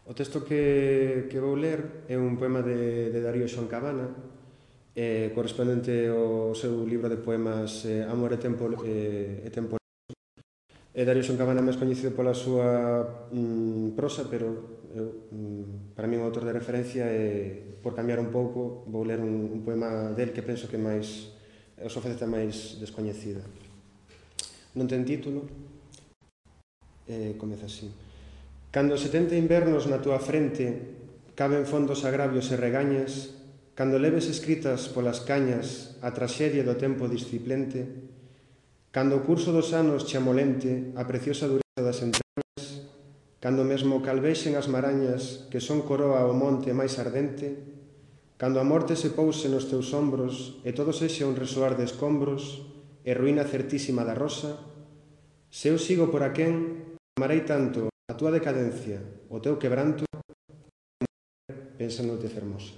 O texto que vou ler é un poema de Darío Xancabana, correspondente ao seu libro de poemas Amor e Tempo. Darío Xancabana é máis coñecido pola súa prosa, pero para mí un autor de referencia, e por cambiar un pouco vou ler un poema del que penso que máis é a súa faceta máis descoñecida. Non ten título, comeza así. Cando 70 invernos na túa frente caben fondos agravios e regañas, cando leves escritas polas cañas a traxedia do tempo disciplente, cando o curso dos anos che amolente a preciosa dureza das entrañas, cando mesmo calvexen as marañas que son coroa ao monte máis ardente, cando a morte se pouse nos teus ombros e todo sexa un resoar de escombros e ruína certísima da rosa, se eu sigo por aquén, amarei tanto a túa decadencia, o teu quebranto, pensándote fermosa.